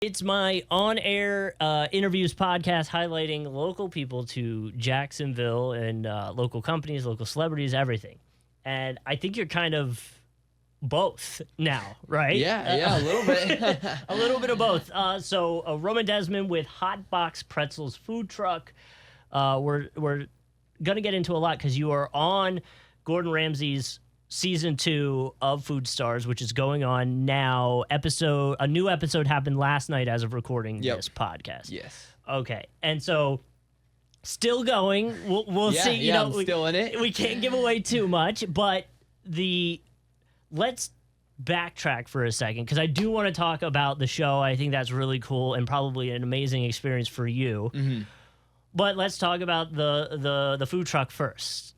It's my on-air interviews podcast highlighting local people to Jacksonville and local companies, local celebrities, everything. And I think you're kind of both now, right? Yeah, a little bit. A little bit of both. So Roman Desmond with Hot Box Pretzels food truck. We're gonna get into a lot because you are on Gordon Ramsay's season 2 of Food Stars, which is going on now. A new episode happened last night as of recording this podcast. Yes. Okay, and so still going. We'll see. Yeah, I'm still in it. We can't give away too much, but let's backtrack for a second because I do want to talk about the show. I think that's really cool and probably an amazing experience for you. Mm-hmm. But let's talk about the food truck first.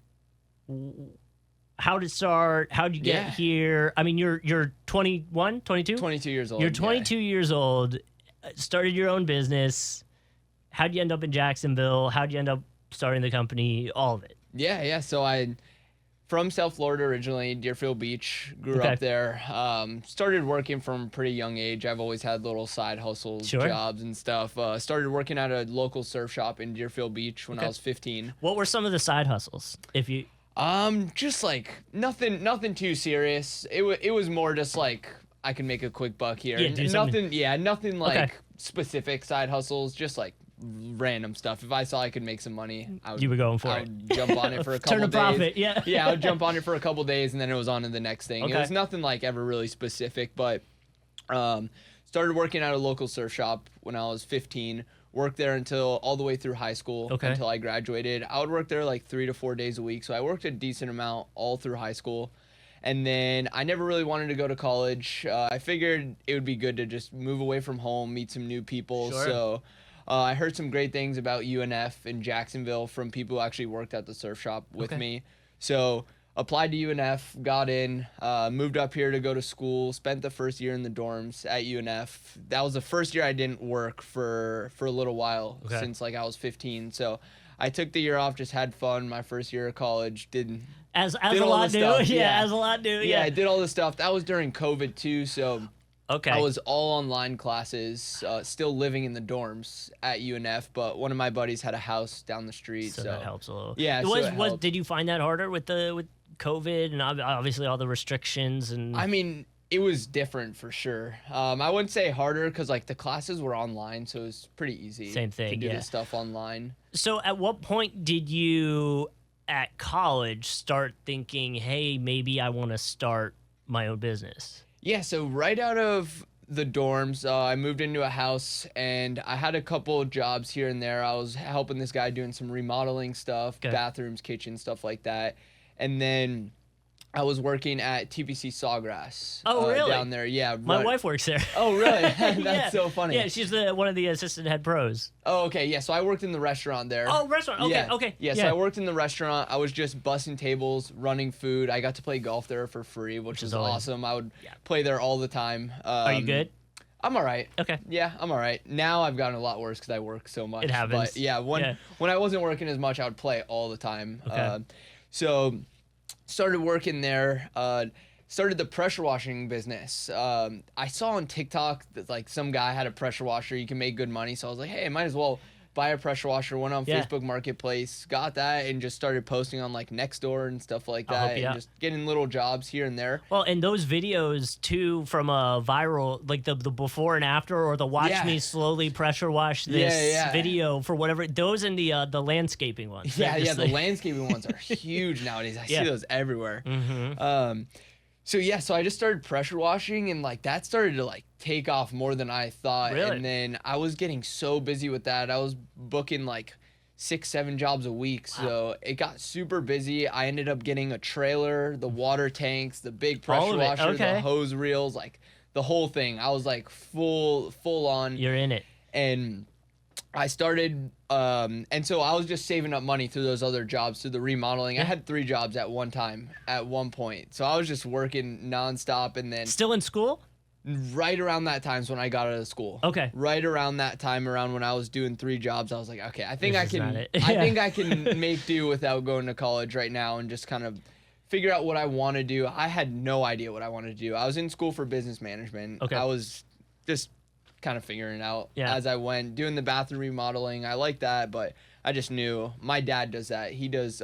How did it start? How did you get here? I mean, you're 21, 22? 22 years old. You're 22 years old, started your own business. How'd you end up in Jacksonville? How'd you end up starting the company? All of it. Yeah. So I, from South Florida originally, Deerfield Beach, grew up there. Started working from a pretty young age. I've always had little side hustles, jobs and stuff. Started working at a local surf shop in Deerfield Beach when I was 15. What were some of the side hustles? If you... just like nothing too serious. It was more just like I can make a quick buck here. Nothing like specific side hustles, just like random stuff. If I saw I could make some money, you were going for I it. would jump on it for a couple Turn a days. profit, yeah. Yeah, I would jump on it for a couple days and then it was on to the next thing. It was nothing like ever really specific, but started working at a local surf shop when I was 15. Worked there until all the way through high school until I graduated. I would work there like 3 to 4 days a week. So I worked a decent amount all through high school. And then I never really wanted to go to college. I figured it would be good to just move away from home, meet some new people. So I heard some great things about UNF in Jacksonville from people who actually worked at the surf shop with me. So applied to UNF, got in, moved up here to go to school, spent the first year in the dorms at UNF. That was the first year I didn't work for a little while since like I was 15. So I took the year off, just had fun my first year of college, did a lot do. As a lot do. Yeah, I did all this stuff. That was during COVID too, so I was all online classes, still living in the dorms at UNF, but one of my buddies had a house down the street. So that helps a little. Yeah, did you find that harder with COVID and obviously all the restrictions? And I mean, it was different for sure. I wouldn't say harder because like the classes were online, so it was pretty easy. Same thing, to do the stuff online. So at what point did you at college start thinking, hey, maybe I want to start my own business? Yeah, so right out of the dorms, I moved into a house and I had a couple jobs here and there. I was helping this guy doing some remodeling stuff, bathrooms, kitchen, stuff like that. And then I was working at TPC Sawgrass. Oh, really? Down there, yeah. My wife works there. Oh, really? That's so funny. Yeah, she's one of the assistant head pros. Oh, okay. Yeah, so I worked in the restaurant there. Oh, restaurant. Okay. Yeah, so I worked in the restaurant. I was just bussing tables, running food. I got to play golf there for free, which was awesome. I would play there all the time. Are you good? I'm all right. Okay. Yeah, I'm all right. Now I've gotten a lot worse because I work so much. It happens. But yeah, when I wasn't working as much, I would play all the time. Okay. So started working there. Started the pressure washing business. I saw on TikTok that like some guy had a pressure washer. You can make good money. So I was like, hey, I might as well buy a pressure washer. Went on Facebook Marketplace, got that, and just started posting on like Nextdoor and stuff like that, and just getting little jobs here and there. Well, and those videos too from a viral, like the before and after, or the watch me slowly pressure wash this video for whatever. Those and the landscaping ones. Yeah, the landscaping ones are huge nowadays. I see those everywhere. Mm-hmm. So I just started pressure washing and like that started to like take off more than I thought. Really? And then I was getting so busy with that. I was booking like 6-7 jobs a week. Wow. So it got super busy. I ended up getting a trailer, the water tanks, the big pressure washer, the hose reels, like the whole thing. I was like full on. You're in it. And I started, and so I was just saving up money through those other jobs, through the remodeling. I had 3 jobs at one time, at one point. So I was just working nonstop, and then... Still in school? Right around that time is when I got out of school. Okay. Right around that time, around when I was doing 3 jobs, I was like, okay, I think I can make do without going to college right now and just kind of figure out what I want to do. I had no idea what I wanted to do. I was in school for business management. Okay. I was just kind of figuring it out Yeah. as I went, doing the bathroom remodeling. I like that, but I just knew my dad does that. He does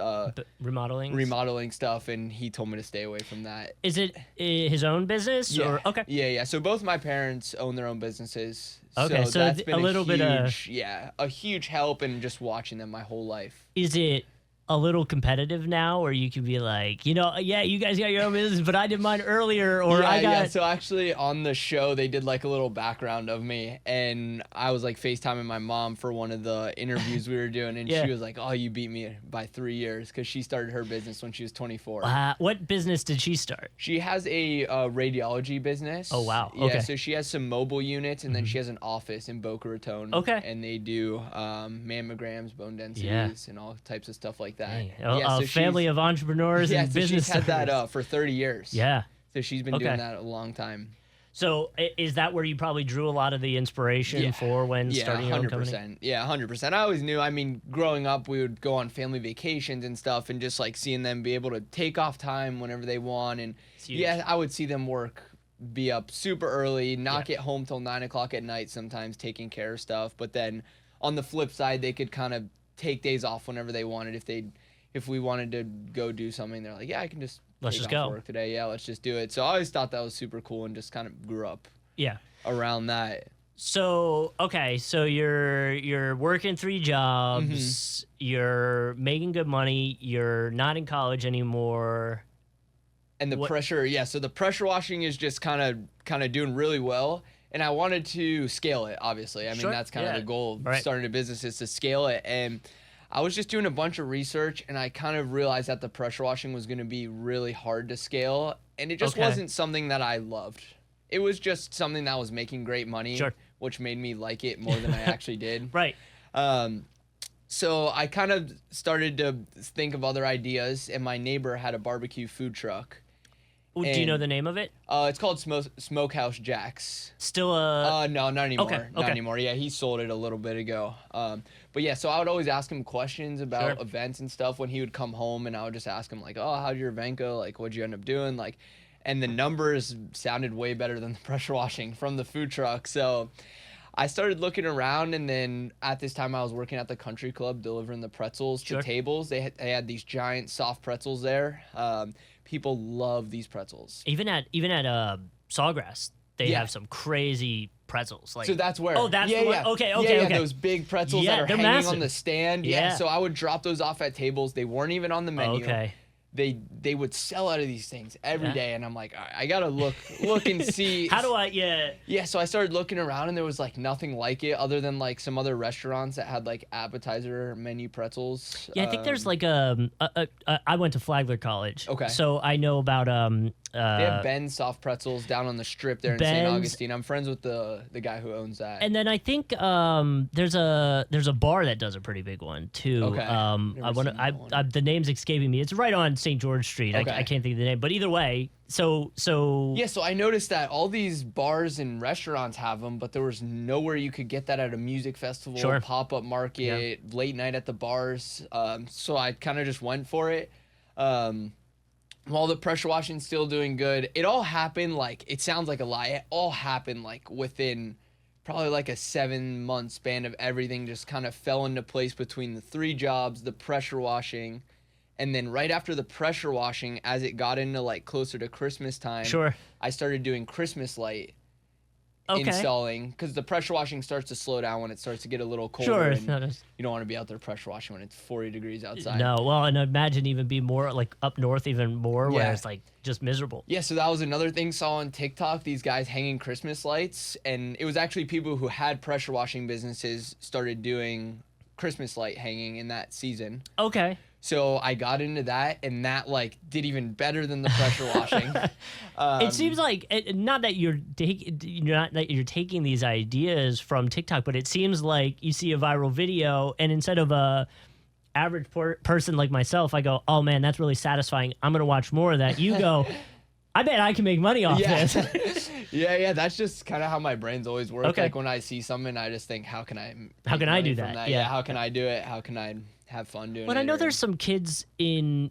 remodeling stuff, and he told me to stay away from that. Is it his own business? Yeah. Or okay. Yeah. So both my parents own their own businesses. Okay, so that's been a little huge, bit of a huge help in just watching them my whole life. Is it a little competitive now, or you could be like, you guys got your own business, but I did mine earlier, or Yeah. So actually on the show, they did like a little background of me, and I was like FaceTiming my mom for one of the interviews we were doing, and she was like, "Oh, you beat me by 3 years," because she started her business when she was 24. What business did she start? She has a radiology business. Oh, wow. Yeah, Okay. so she has some mobile units, and then she has an office in Boca Raton. Okay. And they do mammograms, bone densities, and all types of stuff like that. Dang. Yeah, a family of entrepreneurs and so business she's had starters. that for 30 years. Yeah. So she's been doing that a long time. So is that where you probably drew a lot of the inspiration for when starting your own company? Yeah, 100%. I always knew. I mean, growing up, we would go on family vacations and stuff, and just like seeing them be able to take off time whenever they want. And I would see them be up super early, not get home till 9 o'clock at night sometimes, taking care of stuff. But then on the flip side, they could kind of take days off whenever they wanted. If we wanted to go do something, they're like, yeah, I can just let's take just off go work today. Yeah, let's just do it. So I always thought that was super cool, and just kind of grew up around that. So so you're working 3 jobs, you're making good money, you're not in college anymore. And the pressure, so the pressure washing is just kind of doing really well. And I wanted to scale it, obviously. I mean, that's kind of the goal of starting a business, is to scale it. And I was just doing a bunch of research, and I kind of realized that the pressure washing was going to be really hard to scale. And it just wasn't something that I loved. It was just something that was making great money, which made me like it more than I actually did. Right. So I kind of started to think of other ideas, and my neighbor had a barbecue food truck. Do you know the name of it? It's called Smokehouse Jack's. Still no, not anymore. Okay. Not anymore. Yeah, he sold it a little bit ago. But yeah, so I would always ask him questions about events and stuff when he would come home, and I would just ask him like, "Oh, how'd your event go? Like, what'd you end up doing?" Like, and the numbers sounded way better than the pressure washing from the food truck. So I started looking around, and then at this time I was working at the country club delivering the pretzels to tables. They had these giant soft pretzels there. People love these pretzels. Even at Sawgrass, they have some crazy pretzels. Like, so that's where. Oh, that's the one. Okay. Those big pretzels that are hanging on the stand. Yeah. So I would drop those off at tables. They weren't even on the menu. Okay. They would sell out of these things every day, and I'm like, all right, I gotta look and see. How do I? Yeah. So I started looking around, and there was like nothing like it, other than like some other restaurants that had like appetizer menu pretzels. Yeah, I think there's like I went to Flagler College. Okay. So I know about they have Ben's soft pretzels down on the strip there in St. Augustine. I'm friends with the guy who owns that. And then I think there's a bar that does a pretty big one too. Okay. The name's escaping me. It's right on St. George Street. Okay. I can't think of the name. But either way, so yeah. So I noticed that all these bars and restaurants have them, but there was nowhere you could get that at a music festival, pop-up market, late night at the bars. So I kind of just went for it. While the pressure washing's still doing good, it all happened like, it sounds like a lie. It all happened like within probably like a 7-month span of everything just kind of fell into place between the 3 jobs, the pressure washing, and then right after the pressure washing, as it got into like closer to Christmas time, I started doing Christmas light installing, because the pressure washing starts to slow down when it starts to get a little colder. And you don't want to be out there pressure washing when it's 40 degrees outside. No, well, and imagine even be more like up north, even more, where it's like just miserable. Yeah, so that was another thing saw on TikTok, these guys hanging Christmas lights, and it was actually people who had pressure washing businesses started doing Christmas light hanging in that season. Okay. So I got into that, and that like did even better than the pressure washing. It seems like not that you're taking these ideas from TikTok, but it seems like you see a viral video, and instead of a average person like myself, I go, "Oh man, that's really satisfying. I'm gonna watch more of that." You go, "I bet I can make money off this." Yeah. That's just kind of how my brain's always worked. Okay. Like when I see something, I just think, how can I do that? Yeah. How can I do it? How can I have fun doing it? But I know there's some kids in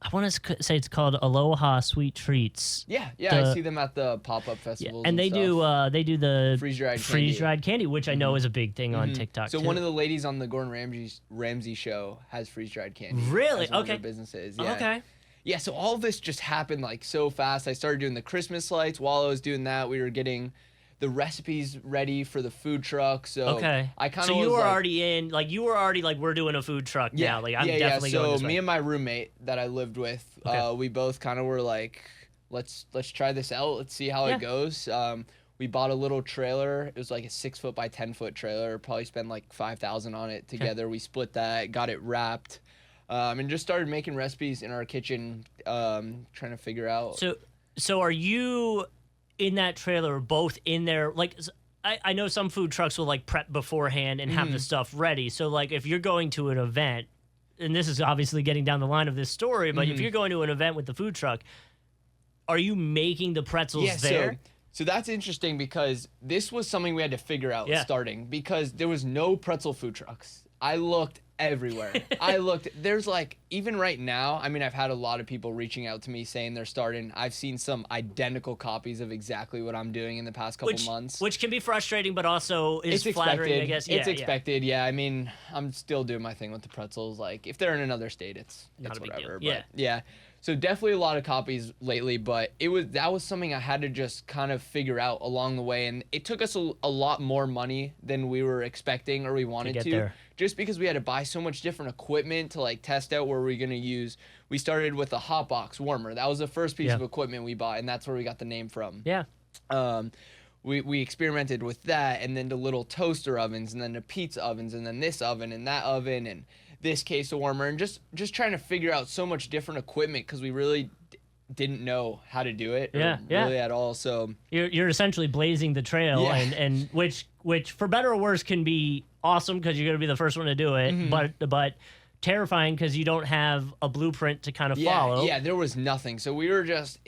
I want to say it's called Aloha Sweet Treats. Yeah, I see them at the pop-up festivals. And they stuff. do the freeze-dried candy, which I know is a big thing on TikTok. So too. one of the ladies on the Gordon Ramsay show has freeze-dried candy. Really? As one Okay. of their businesses. Yeah. Okay. Yeah, so all of this just happened like so fast. I started doing the Christmas lights. While I was doing that, we were getting the recipes ready for the food truck. So I kind of So you were already in, like, we're doing a food truck now. Like, I'm definitely going this way. So me and my roommate that I lived with, we both kind of were like, let's try this out. Let's see how it goes. We bought a little trailer. It was like a 6-foot by 10-foot trailer. Probably spent like $5,000 on it together. We split that, got it wrapped, and just started making recipes in our kitchen, trying to figure out. So are you in that trailer, both in there? Like, I know some food trucks will like prep beforehand and have the stuff ready. So like, if you're going to an event, and this is obviously getting down the line of this story, but if you're going to an event with the food truck, are you making the pretzels there? So that's interesting because this was something we had to figure out starting, because there was no pretzel food trucks. I looked everywhere. There's like, even right now, I mean, I've had a lot of people reaching out to me saying they're starting. I've seen some identical copies of exactly what I'm doing in the past couple months. Which can be frustrating, but also is flattering, I guess. It's expected, yeah. I mean, I'm still doing my thing with the pretzels. Like, if they're in another state, it's whatever. But yeah. So definitely a lot of copies lately, but that was something I had to just kind of figure out along the way, and it took us a lot more money than we were expecting or we wanted to, just because we had to buy so much different equipment to like test out where we're gonna use. We started with a hot box warmer. That was the first piece of equipment we bought, and that's where we got the name from. Yeah. We experimented with that, and then the little toaster ovens, and then the pizza ovens, and then this oven and that oven, and this case of warmer, and just trying to figure out so much different equipment because we really didn't know how to do it really at all. So you're essentially blazing the trail, and which for better or worse can be awesome because you're going to be the first one to do it, but terrifying because you don't have a blueprint to kind of follow. Yeah, there was nothing. So we were just,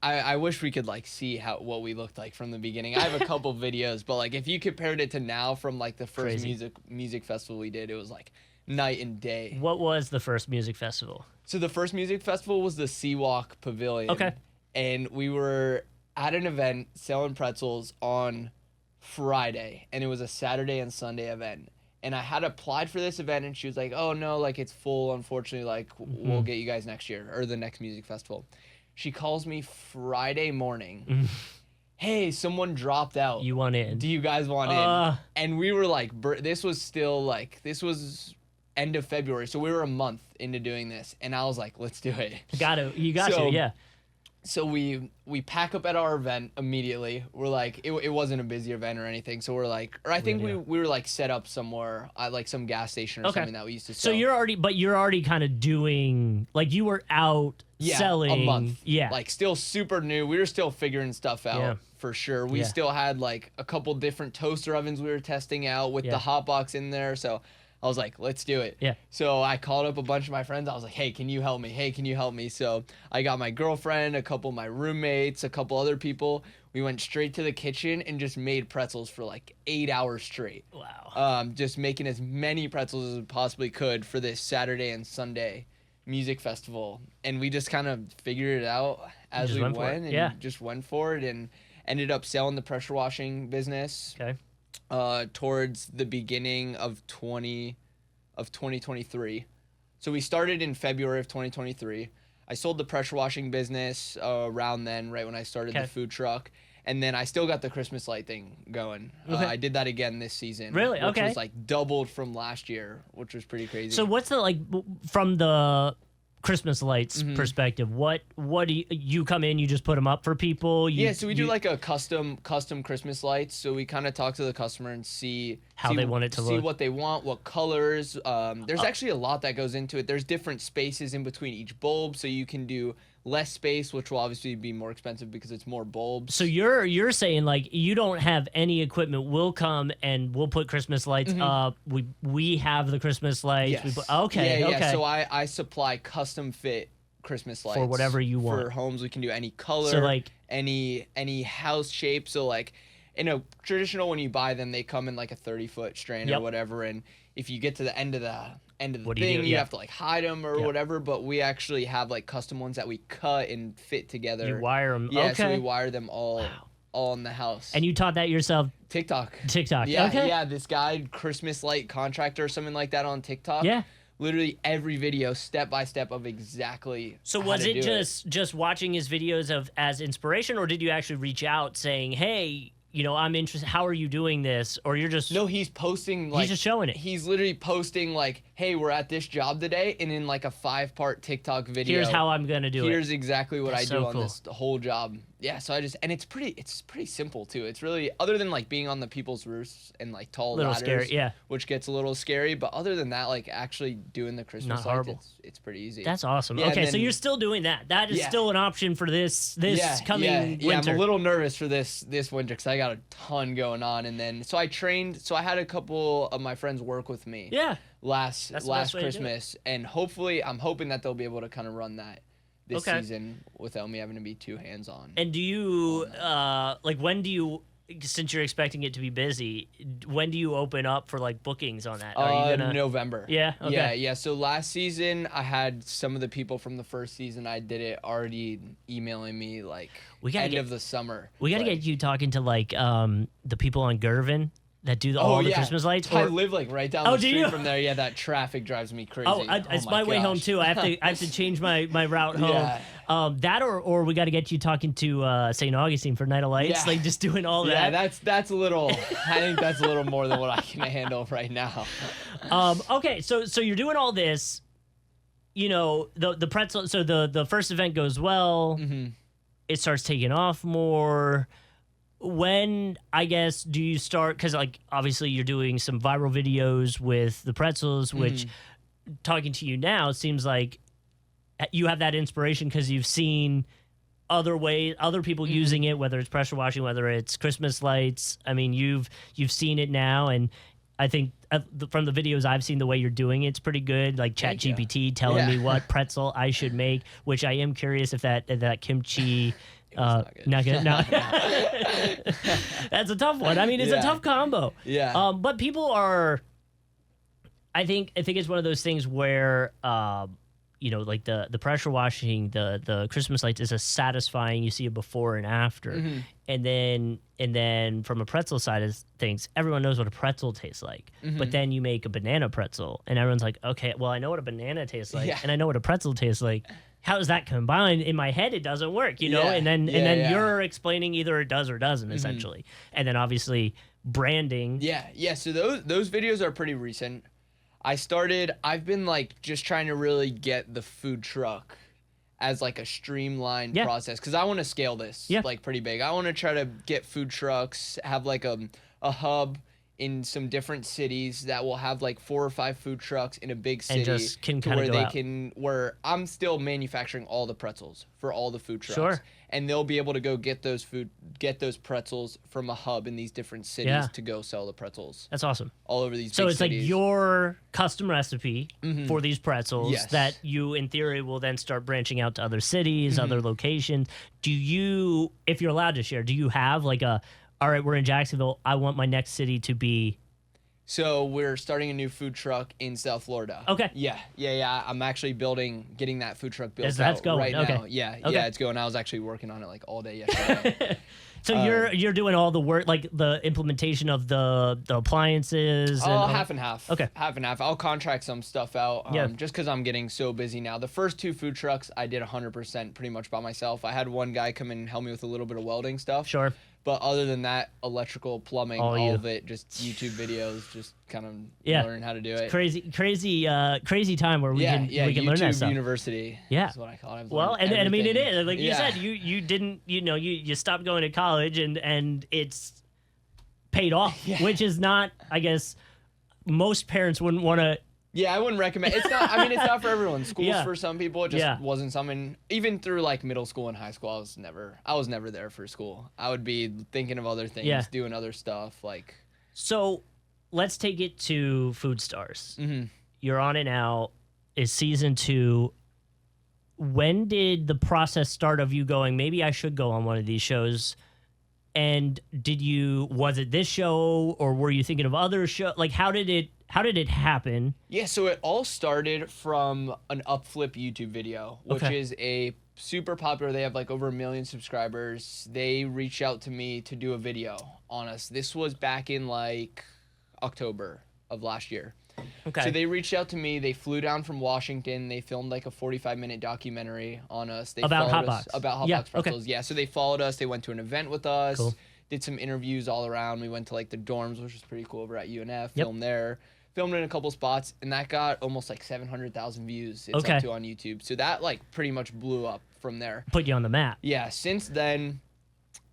I wish we could like see what we looked like from the beginning. I have a couple videos, but like if you compared it to now from like the first music festival we did, it was like night and day. What was the first music festival? So the first music festival was the Seawalk Pavilion. Okay. And we were at an event selling pretzels on Friday, and it was a Saturday and Sunday event. And I had applied for this event, and she was like, oh no, like it's full, unfortunately, like we'll get you guys next year, or the next music festival. She calls me Friday morning. Hey, someone dropped out. You want in? Do you guys want in? And we were like, this was end of February, so we were a month into doing this, and I was like, let's do it. You got to, yeah. So we pack up at our event immediately. We're like, it wasn't a busy event or anything, so we're like, or I think we were like set up somewhere at like some gas station or something that we used to sell. So you're already kind of doing, like, you were out selling a month. Yeah, like still super new. We were still figuring stuff out for sure. We still had like a couple different toaster ovens we were testing out with the hot box in there. So I was like, let's do it. Yeah. So I called up a bunch of my friends. I was like, hey, can you help me? Hey, can you help me? So I got my girlfriend, a couple of my roommates, a couple other people. We went straight to the kitchen and just made pretzels for like 8 hours straight. Wow. Just making as many pretzels as we possibly could for this Saturday and Sunday music festival. And we just kind of figured it out as we went and just went for it, and ended up selling the pressure washing business. Okay. Towards the beginning of 2023. So we started in February of 2023. I sold the pressure washing business around then, right when I started the food truck. And then I still got the Christmas light thing going. I did that again this season. Really? Which was like doubled from last year, which was pretty crazy. So what's the, like, from the Christmas lights perspective, what do you come in, you just put them up for people? So we do like a custom Christmas lights. So we kind of talk to the customer and see how they want it to look, see what they want, what colors. There's actually a lot that goes into it. There's different spaces in between each bulb, so you can do less space, which will obviously be more expensive because it's more bulbs. So you're saying, like, you don't have any equipment. We'll come and we'll put Christmas lights up. We have the Christmas lights. Yes. Okay. So I supply custom fit Christmas lights for whatever you want. For homes, we can do any color, so like any house shape. So like in a traditional, when you buy them, they come in like a 30-foot strain or whatever. And if you get to the end of end of the What do you thing. do? You Yeah. have to like hide them or whatever. But we actually have like custom ones that we cut and fit together. You wire them. Yeah, Okay. so we wire them all in the house. And you taught that yourself? TikTok. Yeah. Okay. Yeah. This guy, Christmas light contractor or something like that on TikTok. Yeah. Literally every video, step by step of exactly. So how was to it do just watching his videos as inspiration, or did you actually reach out saying, "Hey, I'm interested. How are you doing this?" Or you're just No, he's posting like he's just showing it. He's literally posting like, "Hey, we're at this job today," and in like a 5-part TikTok video. Here's how I'm gonna do it. Here's exactly what That's I so do on cool. this whole job. Yeah, so it's pretty simple too. It's really, other than like being on the people's roofs and like tall Little ladders, scary, yeah. which gets a little scary. But other than that, like actually doing the Christmas Not lights, horrible. it's pretty easy. That's awesome. Yeah, Okay, and so then- you're still doing that. That is Yeah. still an option for this coming winter. Yeah, I'm a little nervous for this winter because I got a ton going on. And then so I had a couple of my friends work with me. Yeah. Last That's the best way to do it. Christmas, and hopefully I'm hoping that they'll be able to kind of run that this Okay. season without me having to be too hands on. And do you like when do you, since you're expecting it to be busy, when do you open up for like bookings on that? Are you gonna November. Yeah, okay. Yeah. So last season I had some of the people from the first season I did it already emailing me like end of the summer. We got to like, get you talking to like the people on Gervin that do all the Christmas lights. I live like right down Oh, the do street you? from there. Yeah, that traffic drives me crazy. It's my my way home gosh. too. I have to change my route home. Yeah. That or we got to get you talking to St. Augustine for Night of Lights, Yeah. like just doing all Yeah, that. that's a little. I think that's a little more than what I can handle right now. Okay, so you're doing all this, the pretzel. So the first event goes well. Mm-hmm. It starts taking off more. When, I guess, do you start? Because like obviously you're doing some viral videos with the pretzels, which talking to you now seems like you have that inspiration because you've seen other people using it, whether it's pressure washing, whether it's Christmas lights. I mean, you've seen it now, and I think from the videos I've seen, the way you're doing it's pretty good. Like Thank you. ChatGPT telling me what pretzel I should make, which I am curious if that kimchi. not good. Not good. No. That's a tough one. I mean, it's a Yeah. tough combo. Yeah. But people are. I think it's one of those things where, like the pressure washing, the Christmas lights is a satisfying. You see a before and after, Mm-hmm. and then from a pretzel side of things, everyone knows what a pretzel tastes like. Mm-hmm. But then you make a banana pretzel, and everyone's like, okay, well, I know what a banana tastes like, Yeah. and I know what a pretzel tastes like. How does that combine? In my head, it doesn't work, Yeah. And then Yeah. you're explaining either it does or doesn't, essentially. And then obviously branding. Yeah. So those videos are pretty recent. I've been like just trying to really get the food truck as like a streamlined process because I want to scale this like pretty big. I want to try to get food trucks, have like a hub in some different cities that will have like 4 or 5 food trucks in a big city And just can to kinda where go they out. can where I'm still manufacturing all the pretzels for all the food trucks. Sure. And they'll be able to go get those pretzels from a hub in these different cities to go sell the pretzels That's awesome. all over these So big it's cities. like your custom recipe for these pretzels Yes. that you, in theory, will then start branching out to other cities, other locations. Do you, if you're allowed to share, do you have like all right, we're in Jacksonville, I want my next city to be... So we're starting a new food truck in South Florida. Okay. Yeah. I'm actually getting that food truck built That's out going, right okay. now. Yeah, Okay. it's going. I was actually working on it like all day yesterday. So you're doing all the work, like the implementation of the appliances? And Half and half. Okay. Half and half. I'll contract some stuff out Yeah. just because I'm getting so busy now. The first 2 food trucks, I did 100% pretty much by myself. I had one guy come in and help me with a little bit of welding stuff. Sure. But other than that, electrical, plumbing, All all you. of it, just YouTube videos, just kind of Yeah. learn how to do it. Crazy time where we can YouTube learn that stuff. University. Yeah. Is what I call it. I've Well, learned and I mean it everything. is like you Yeah. said, you didn't, you stopped going to college and it's paid off, which is not, I guess, most parents wouldn't want to. Yeah, I wouldn't recommend. It's not. I mean, it's not for everyone. School's Yeah. for some people. It just wasn't something. Even through like middle school and high school, I was never there for school. I would be thinking of other things, doing other stuff. Like, So, let's take it to Food Stars. Mm-hmm. You're on it now. Is season 2? When did the process start of you going, maybe I should go on one of these shows? And was it this show or were you thinking of other shows? Like, how did How did it happen? Yeah, so it all started from an Upflip YouTube video, which is a super popular. They have like over 1 million subscribers. They reached out to me to do a video on us. This was back in like October of last year. Okay. So they reached out to me. They flew down from Washington. They filmed like a 45-minute documentary on us. They about followed Hotbox. us about Hotbox pretzels. Yeah, so they followed us. They went to an event with us. Cool. Did some interviews all around. We went to like the dorms, which was pretty cool, over at UNF. Filmed there. Filmed in a couple spots, and that got almost like 700,000 views. It's up to on YouTube. So that like pretty much blew up from there. Put you on the map. Yeah. Since then,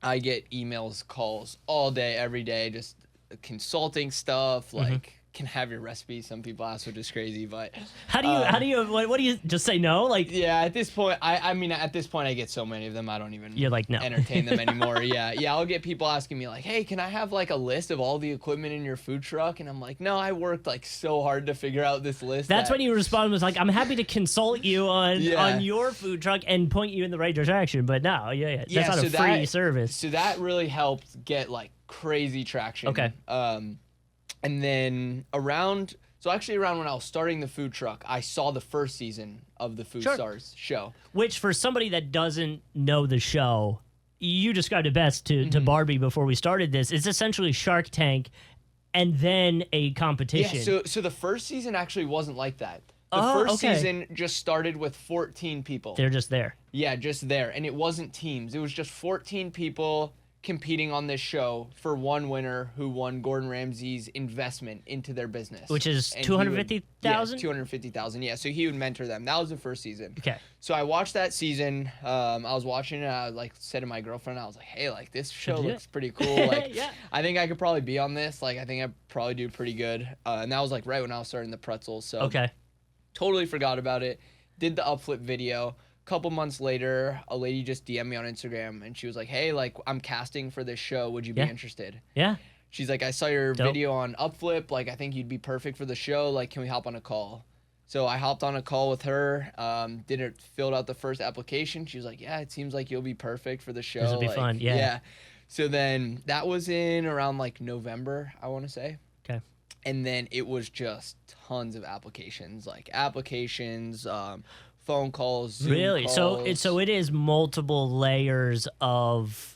I get emails, calls all day, every day, just consulting stuff. Like, can I have your recipe? Some people ask, which is crazy, but how do you what do you just say no? Like, yeah, at this point, I mean, at this point, I get so many of them, I don't even you're like, no. entertain them anymore. Yeah, I'll get people asking me like, hey, can I have like a list of all the equipment in your food truck? And I'm like, no, I worked like so hard to figure out this list. That's when you respond was like, I'm happy to consult you on your food truck and point you in the right direction. But no, that's not a free service. So that really helped get like crazy traction. Okay. And then around when I was starting the food truck, I saw the first season of the Food Stars show. Which, for somebody that doesn't know the show, you described it best to Barbie before we started this. It's essentially Shark Tank and then a competition. Yeah, so the first season actually wasn't like that. The first season just started with 14 people. They're just there. Yeah, just there. And it wasn't teams. It was just 14 people competing on this show for one winner who won Gordon Ramsay's investment into their business, which is $250,000. Yeah, $250,000. Yeah, so he would mentor them. That was the first season. Okay. So I watched that season. I was watching it. I like said to my girlfriend, I was like, "Hey, like this show looks pretty cool. Like, I think I could probably be on this. Like, I think I'd probably do pretty good." And that was like right when I was starting the pretzels. So totally forgot about it. Did the Upflip video. Couple months later, a lady just DM'd me on Instagram, and she was like, "Hey, like I'm casting for this show. Would you be interested?" Yeah. She's like, "I saw your video on Upflip. Like, I think you'd be perfect for the show. Like, can we hop on a call?" So I hopped on a call with her. Filled out the first application. She was like, "Yeah, it seems like you'll be perfect for the show. This would be fun." Yeah. So then that was in around like November, I want to say. Okay. And then it was just tons of applications, phone calls, Zoom calls. So it is multiple layers of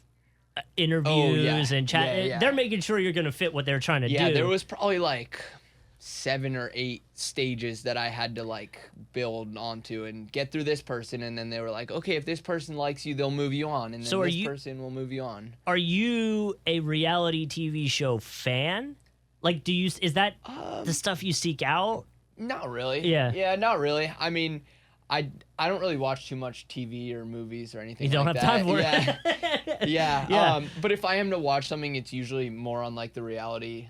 interviews and chat. Yeah. They're making sure you're going to fit what they're trying to do. Yeah, there was probably like 7 or 8 stages that I had to like build onto and get through this person, and then they were like, okay, if this person likes you, they'll move you on, and then this person will move you on. Are you a reality TV show fan? Like, is that the stuff you seek out? Not really. Yeah, not really. I mean, I don't really watch too much TV or movies or anything. You don't like have time for it. Yeah. But if I am to watch something, it's usually more on like the reality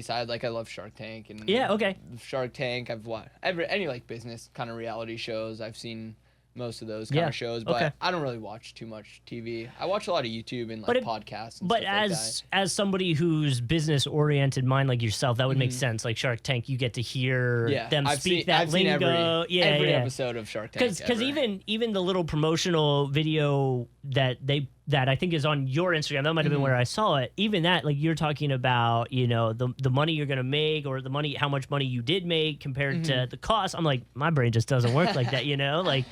side. Like I love Shark Tank and Shark Tank. I've watched any like business kind of reality shows. I've seen most of those kind of shows, but I don't really watch too much TV. I watch a lot of YouTube and like podcasts. And but stuff as somebody who's business oriented mind like yourself, that would make sense. Like Shark Tank, you get to hear them speak that lingo. Seen every episode of Shark Tank. Because even the little promotional video that I think is on your Instagram, that might have been where I saw it. Even that, like you're talking about, the money you're gonna make or how much money you did make compared to the cost. I'm like, my brain just doesn't work like that, like.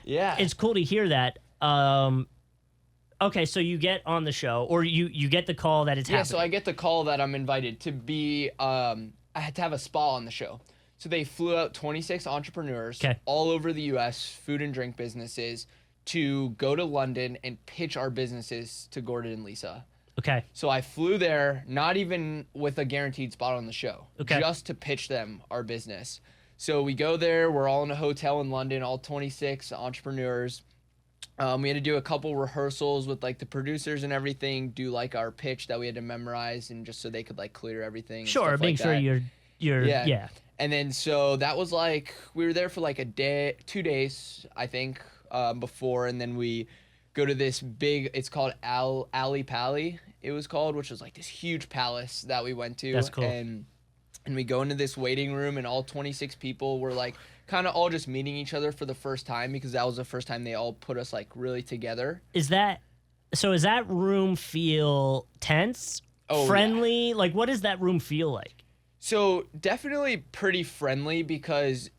Yeah. It's cool to hear that. Okay, so you get on the show, or you get the call that it's happening. Yeah, so I get the call that I'm invited to be, I had to have a spa on the show. So they flew out 26 entrepreneurs all over the U.S., food and drink businesses, to go to London and pitch our businesses to Gordon and Lisa. Okay. So I flew there, not even with a guaranteed spot on the show, just to pitch them our business. So we go there, we're all in a hotel in London, all 26 entrepreneurs. We had to do a couple rehearsals with like the producers and everything, do like our pitch that we had to memorize, and just so they could like clear everything. Sure, make sure you're yeah. And then so that was like, we were there for like 2 days, I think, before, and then we go to this big, it's called Ali Pali, it was called, which was like this huge palace that we went to. That's cool. And we go into this waiting room, and all 26 people were like kind of all just meeting each other for the first time, because that was the first time they all put us like really together. Does that room feel tense? Friendly? Yeah. Like, what does that room feel like? So definitely pretty friendly because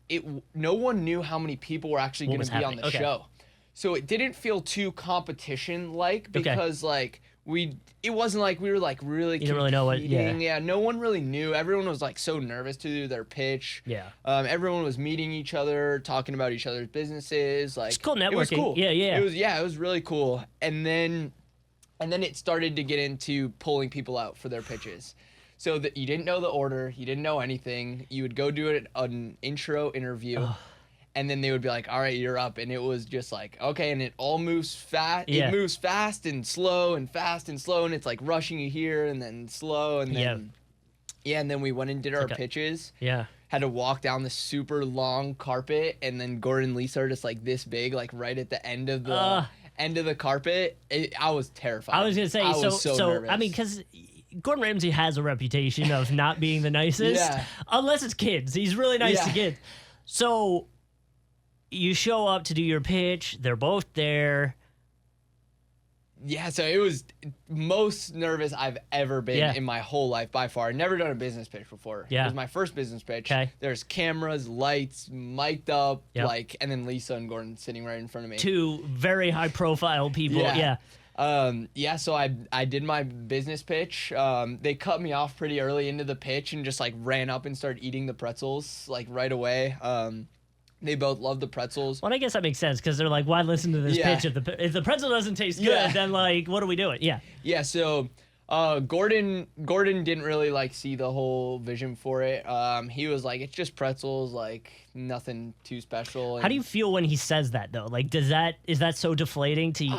no one knew how many people were actually going to be on the show. So it didn't feel too competition like because like it wasn't like we were like really competing. You didn't really know what, yeah, no one really knew. Everyone was like so nervous to do their pitch. Yeah. Everyone was meeting each other, talking about each other's businesses. Like, it's cool networking. It was cool. Yeah. It was really cool. And then it started to get into pulling people out for their pitches. So that you didn't know the order, you didn't know anything. You would go do an intro interview, and then they would be like, "All right, you're up." And it was just like, okay, and it all moves fast. Yeah. It moves fast and slow and fast and slow, and it's like rushing you here and then slow and then and then we went and did our pitches. Yeah. Had to walk down the super long carpet, and then Gordon and Lisa are just like this big, like right at the end of the carpet. I was terrified. I was gonna say, I was so nervous. I mean, because Gordon Ramsay has a reputation of not being the nicest, unless it's kids. He's really nice to kids. So you show up to do your pitch. They're both there. Yeah, so it was most nervous I've ever been in my whole life by far. I'd never done a business pitch before. Yeah. It was my first business pitch. Okay. There's cameras, lights, mic'd up, and then Lisa and Gordon sitting right in front of me. Two very high profile people. So I did my business pitch. They cut me off pretty early into the pitch and just like ran up and started eating the pretzels like right away. They both love the pretzels. Well, I guess that makes sense because they're like, why listen to this pitch if the pretzel doesn't taste good? Then like, what are we doing? Yeah. So Gordon didn't really like see the whole vision for it. He was like, it's just pretzels, like nothing too special. And how do you feel when he says that though? Like, is that so deflating to you?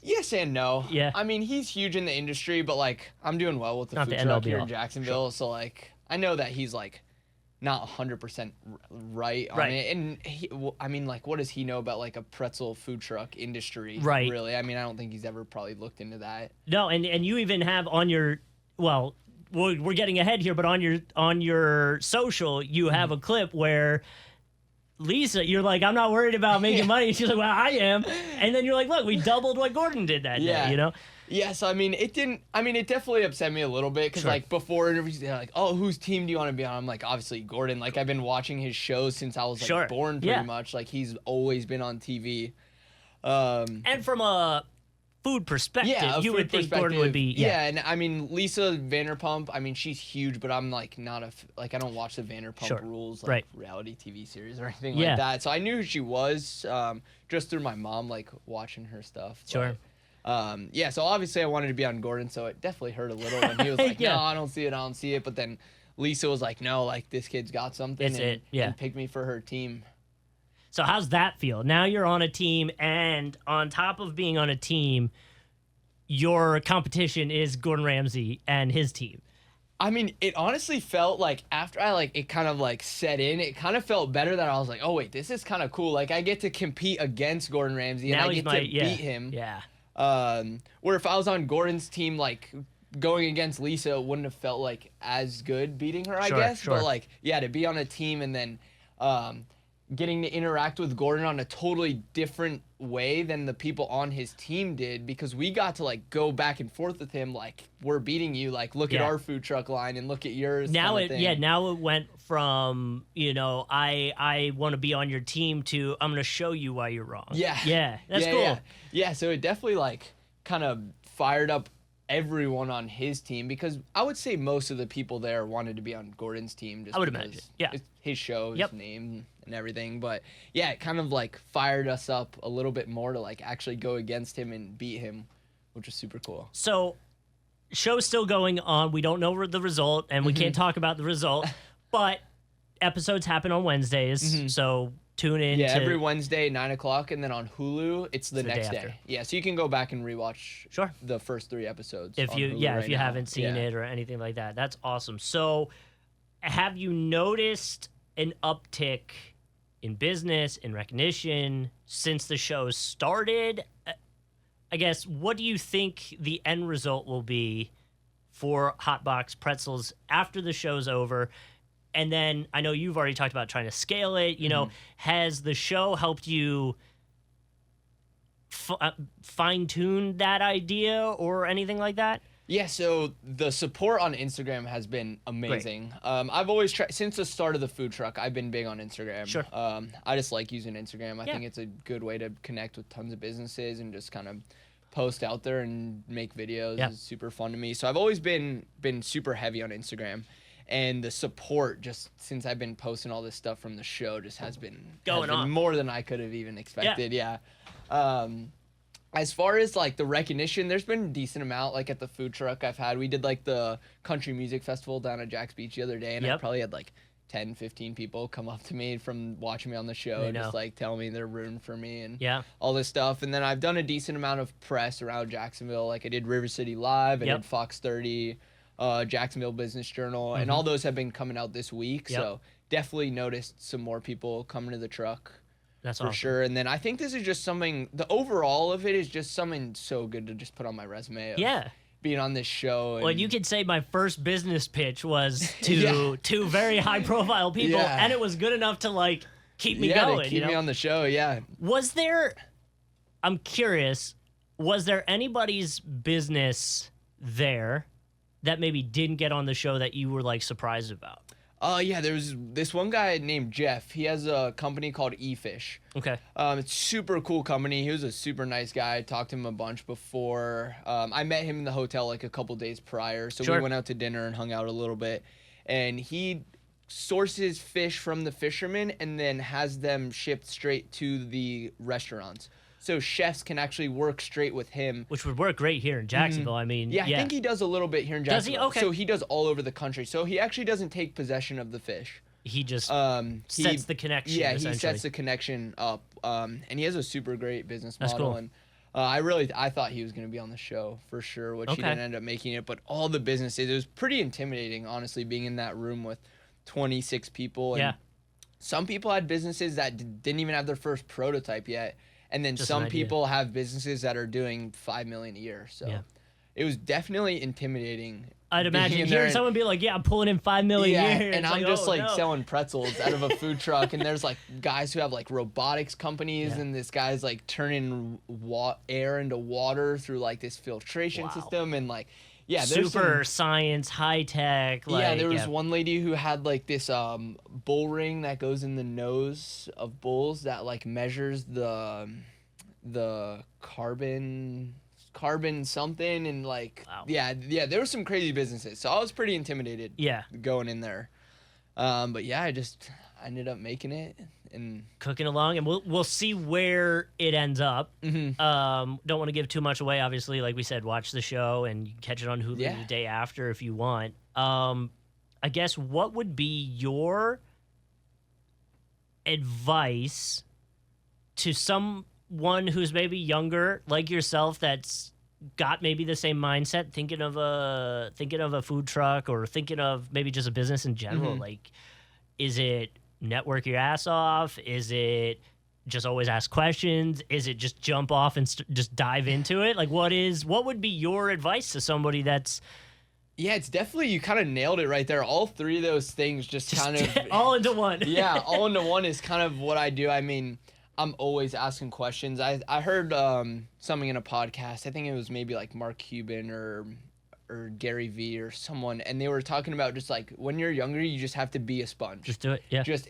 Yes and no. Yeah. I mean, he's huge in the industry, but like I'm doing well with the food truck here in Jacksonville, so like I know that he's like not 100% right on it. And I mean, like, what does he know about like a pretzel food truck industry? Right. Really? I mean, I don't think he's ever probably looked into that. No, and you even have on your, well, we're getting ahead here, but on your social, you have a clip where Lisa, you're like, I'm not worried about making money. She's like, well, I am. And then you're like, look, we doubled what Gordon did that day, you know? Yeah, so I mean, it definitely upset me a little bit because like before interviews, they're like, oh, whose team do you want to be on? I'm like, obviously Gordon. Like I've been watching his shows since I was like born pretty much. Like he's always been on TV. And from a food perspective, you would think Gordon would be. Yeah, and I mean, Lisa Vanderpump, I mean, she's huge, but I'm like not I don't watch the Vanderpump Rules like reality TV series or anything like that. So I knew who she was just through my mom, like watching her stuff. Sure. So obviously I wanted to be on Gordon, so it definitely hurt a little when he was like, no, I don't see it. But then Lisa was like, no, like this kid's got something and picked me for her team. So how's that feel? Now you're on a team, and on top of being on a team, your competition is Gordon Ramsay and his team. I mean, it honestly felt like after it kind of like set in, it kind of felt better that I was like, oh wait, this is kind of cool. Like I get to compete against Gordon Ramsay and I get to beat him. Yeah. Where if I was on Gordon's team, like going against Lisa, it wouldn't have felt like as good beating her, I guess. But like, to be on a team and then getting to interact with Gordon on a totally different way than the people on his team did, because we got to like go back and forth with him, like we're beating you, like look at our food truck line and look at yours. Now now it went from, I want to be on your team to I'm going to show you why you're wrong. Yeah, that's cool. Yeah, so it definitely like kind of fired up everyone on his team, because I would say most of the people there wanted to be on Gordon's team. Just I would imagine. Yeah, it's his show, his name and everything. But yeah, it kind of like fired us up a little bit more to like actually go against him and beat him, which was super cool. So show's still going on. We don't know the result, and we can't talk about the result, but episodes happen on Wednesdays, so tune in. Yeah, every Wednesday, 9:00, and then on Hulu, it's the next day. Yeah, so you can go back and rewatch the first 3 episodes. If you if you haven't seen it or anything like that. That's awesome. So have you noticed an uptick in business, in recognition since the show started? I guess, what do you think the end result will be for Hotbox Pretzels after the show's over? And then I know you've already talked about trying to scale it. Has the show helped you fine-tune that idea or anything like that? Yeah, so the support on Instagram has been amazing. I've always tried, since the start of the food truck, I've been big on Instagram. Sure. I just like using Instagram. I think it's a good way to connect with tons of businesses and just kind of post out there and make videos. It's super fun to me. So I've always been super heavy on Instagram. And the support, just since I've been posting all this stuff from the show, just has been more than I could have even expected. Yeah. As far as like the recognition, there's been a decent amount. Like at the food truck we did like the country music festival down at Jack's Beach the other day, and I probably had like 10, 15 people come up to me from watching me on the show and just like tell me they're rooting for me and all this stuff. And then I've done a decent amount of press around Jacksonville. Like I did River City Live, I did Fox 30, Jacksonville Business Journal, and all those have been coming out this week. So definitely noticed some more people coming to the truck. That's for sure. And then I think this is just something, the overall of it is just something so good to just put on my resume. Being on this show. Well, you could say my first business pitch was to two very high profile people, and it was good enough to like keep me going. To keep me on the show, I'm curious, was there anybody's business there that maybe didn't get on the show that you were like surprised about? There was this one guy named Jeff. He has a company called eFish. Okay. It's super cool company. He was a super nice guy. I talked to him a bunch before. I met him in the hotel like a couple days prior. So we went out to dinner and hung out a little bit. And he sources fish from the fishermen and then has them shipped straight to the restaurants. So chefs can actually work straight with him. Which would work great here in Jacksonville. I mean, I think he does a little bit here in Jacksonville. Does he? Okay. So he does all over the country. So he actually doesn't take possession of the fish. He just sets the connection. Yeah, he sets the connection up. And he has a super great business model. That's cool. And I thought he was going to be on the show for sure, which he didn't end up making it. But all the businesses, it was pretty intimidating, honestly, being in that room with 26 people. And some people had businesses that didn't even have their first prototype yet. And then some people have businesses that are doing $5 million a year. So it was definitely intimidating. I'd imagine hearing someone be like, I'm pulling in $5 million a year. And I'm just selling pretzels out of a food truck. And there's like guys who have like robotics companies. And this guy's like turning air into water through like this filtration system. And like, super science, high tech. There was one lady who had like this bull ring that goes in the nose of bulls that like measures the carbon something and like there were some crazy businesses. So I was pretty intimidated going in there. But I ended up making it and cooking along, and we'll see where it ends up. Don't want to give too much away, obviously. Like we said, watch the show and you can catch it on Hulu the day after if you want. I guess what would be your advice to someone who's maybe younger like yourself that's got maybe the same mindset, thinking of a food truck or thinking of maybe just a business in general? Like, is it network your ass off? Is it just always ask questions? Is it just jump off and just dive into it? Like, what would be your advice to somebody that's... Yeah, it's definitely, you kind of nailed it right there. All three of those things just kind of... all into one. All into one is kind of what I do. I mean, I'm always asking questions. I heard something in a podcast. I think it was maybe like Mark Cuban or Gary Vee or someone, and they were talking about just like when you're younger, you just have to be a sponge. Just do it. Yeah. Just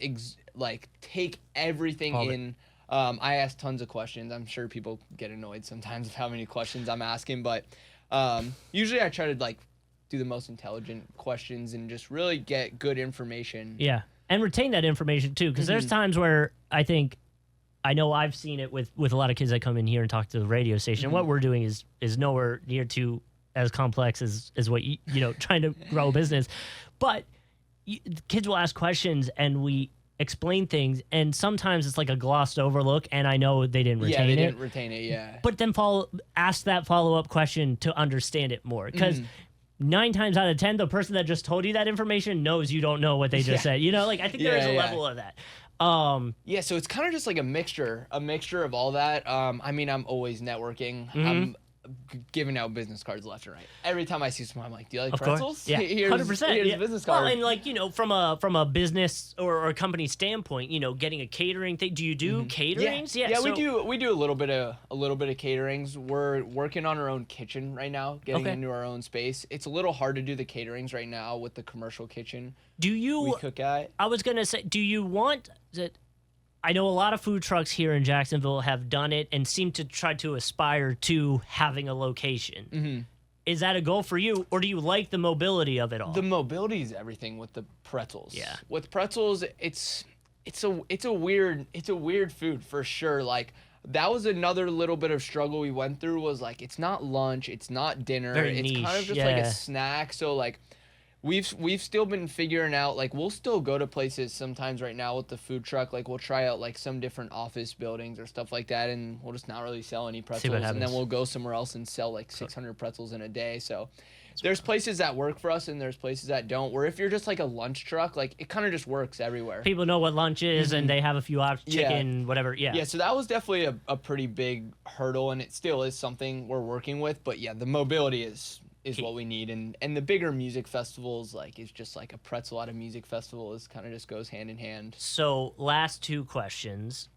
take everything in. I ask tons of questions. I'm sure people get annoyed sometimes of how many questions I'm asking, but usually I try to like do the most intelligent questions and just really get good information. Yeah, and retain that information too, because there's times where I know I've seen it with a lot of kids that come in here and talk to the radio station. And what we're doing is nowhere near to as complex as what you know trying to grow a business, but kids will ask questions and we explain things, and sometimes it's like a glossed overlook, and I know they didn't retain it. Didn't retain it, But then ask that follow-up question to understand it more, because 9 times out of 10, the person that just told you that information knows you don't know what they just said. You know, like I think there is a level of that. So it's kind of just like a mixture of all that. I mean, I'm always networking. giving out business cards left and right. Every time I see someone, I'm like, "Do you like Of pretzels? course. Yeah, Here's 100%. Here's Yeah. a business card." Well, and like, from a business or a company standpoint, getting a catering thing. Do you do caterings? Yeah, So, we do a little bit of caterings. We're working on our own kitchen right now, getting into our own space. It's a little hard to do the caterings right now with the commercial kitchen do you? we cook at. I was gonna say, do you want that? I know a lot of food trucks here in Jacksonville have done it and seem to try to aspire to having a location. Mm-hmm. Is that a goal for you, or do you like the mobility of it all? The mobility is everything with the pretzels. Yeah. With pretzels, it's a weird food for sure. Like that was another little bit of struggle we went through was like it's not lunch, it's not dinner, Very it's niche, kind of just like a snack. So like we've still been figuring out like we'll still go to places sometimes right now with the food truck, like we'll try out like some different office buildings or stuff like that, and we'll just not really sell any pretzels, and then we'll go somewhere else and sell like 600 pretzels in a day. So there's places that work for us and there's places that don't, where if you're just like a lunch truck, like it kind of just works everywhere. People know what lunch is and they have a few options, chicken, whatever. Yeah, so that was definitely a pretty big hurdle, and it still is something we're working with. But yeah, the mobility is what we need, and the bigger music festivals, like it's just like a pretzel at a music festival is kind of just goes hand in hand. So last two questions: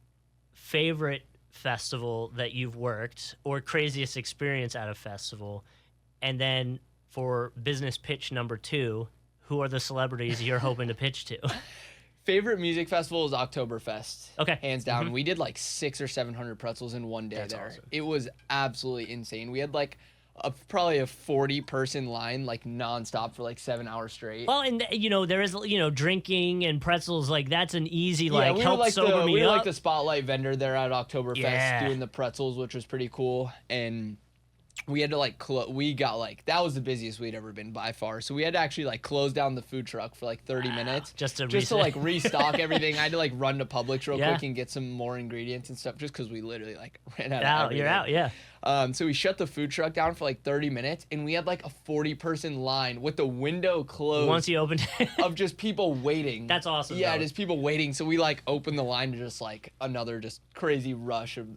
favorite festival that you've worked, or craziest experience at a festival, and then for business pitch number 2, who are the celebrities you're hoping to pitch to? Favorite music festival is Oktoberfest. Okay, hands down. We did like 600 or 700 pretzels in one day. That's there. Awesome. It was absolutely insane. We had like probably a 40-person line, like nonstop for like 7 hours straight. Well, and there is drinking and pretzels, like that's an easy like help like sober me we were up. like the spotlight vendor there at Oktoberfest doing the pretzels, which was pretty cool. And we had to like we got like that was the busiest we'd ever been by far. So we had to actually like close down the food truck for like 30 minutes just to like restock everything. I had to like run to Publix real quick and get some more ingredients and stuff just because we literally like ran out of everything. You're out, yeah. So we shut the food truck down for like 30 minutes, and we had like a 40-person line with the window closed. Once you opened it. of just people waiting. That's awesome. Yeah, just people waiting. So we like opened the line to just like another just crazy rush of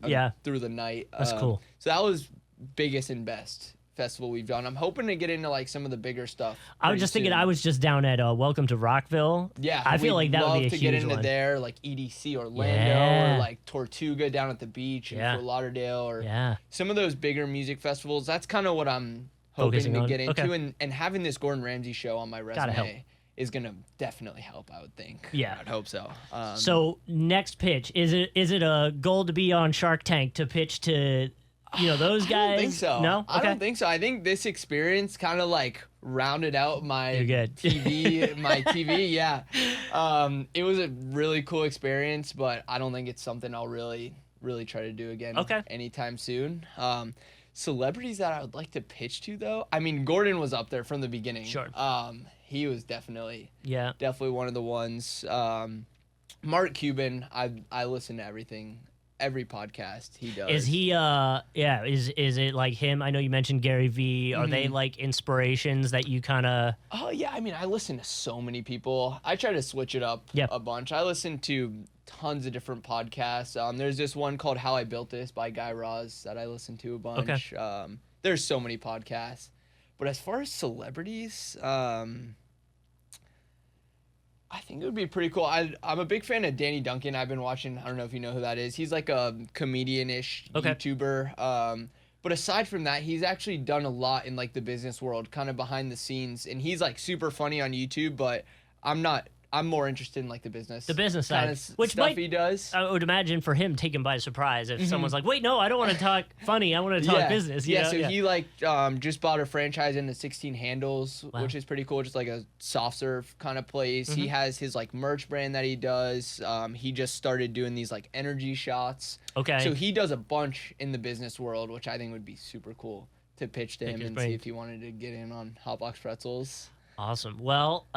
through the night. That's cool. So that was biggest and best festival we've done. I'm hoping to get into like some of the bigger stuff. I was just thinking, I was just down at Welcome to Rockville. Yeah, I feel like that would be a huge one. Love to get into there, like EDC Orlando or like Tortuga down at the beach in Fort Lauderdale, or some of those bigger music festivals. That's kind of what I'm hoping to get into, and having this Gordon Ramsay show on my resume is gonna definitely help, I would think. Yeah, I'd hope so. So next pitch, is it a goal to be on Shark Tank to pitch to those guys? I don't think so. No? Okay. I don't think so. I think this experience kind of like rounded out my TV. Yeah. It was a really cool experience, but I don't think it's something I'll really try to do again anytime soon. Celebrities that I would like to pitch to, though, I mean, Gordon was up there from the beginning. Sure. He was definitely one of the ones. Mark Cuban, I listen to every podcast he does. Is he is it like him? I know you mentioned Gary Vee. Are they like inspirations that you kind of Oh yeah, I mean, I listen to so many people. I try to switch it up a bunch. I listen to tons of different podcasts. There's this one called How I Built This by Guy Raz that I listen to a bunch. There's so many podcasts. But as far as celebrities, I think it would be pretty cool. I'm a big fan of Danny Duncan. I've been watching. I don't know if you know who that is. He's like a comedian-ish YouTuber. But aside from that, he's actually done a lot in like the business world, kind of behind the scenes. And he's like super funny on YouTube, but I'm more interested in like the business side, which stuff he does. I would imagine for him taken by surprise if someone's like, "Wait, no, I don't want to talk funny. I want to talk business." He like just bought a franchise into 16 Handles, which is pretty cool. Just like a soft serve kind of place. He has his like merch brand that he does. He just started doing these like energy shots. Okay. So he does a bunch in the business world, which I think would be super cool to pitch to him and see if he wanted to get in on Hot Box Pretzels. Awesome. Well,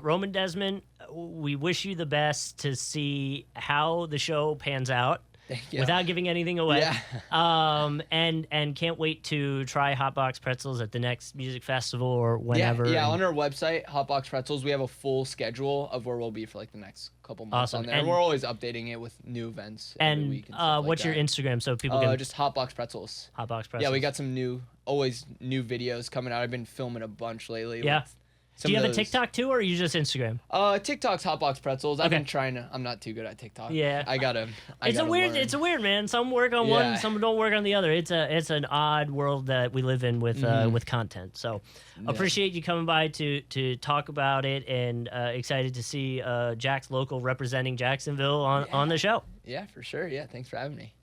Roman Desmond, we wish you the best to see how the show pans out. Thank you. without giving anything away. Yeah. And can't wait to try Hot Box Pretzels at the next music festival or whenever. Yeah, on our website, Hotbox Pretzels, we have a full schedule of where we'll be for like the next couple months Awesome. on there. And we're always updating it with new events every week. And And stuff what's like your that. Instagram so people can Just Hotbox Pretzels. Hot Box Pretzels? Yeah, we got some always new videos coming out. I've been filming a bunch lately. Yeah. Do you have a TikTok too, or are you just Instagram? TikTok's Hotbox Pretzels. I've Okay. been trying to. I'm not too good at TikTok. Yeah. It's a weird. It's a weird, man. Some work on one, some don't work on the other. It's an odd world that we live in with content. So, appreciate you coming by to talk about it, and excited to see Jack's local representing Jacksonville on the show. Yeah, for sure. Yeah, thanks for having me.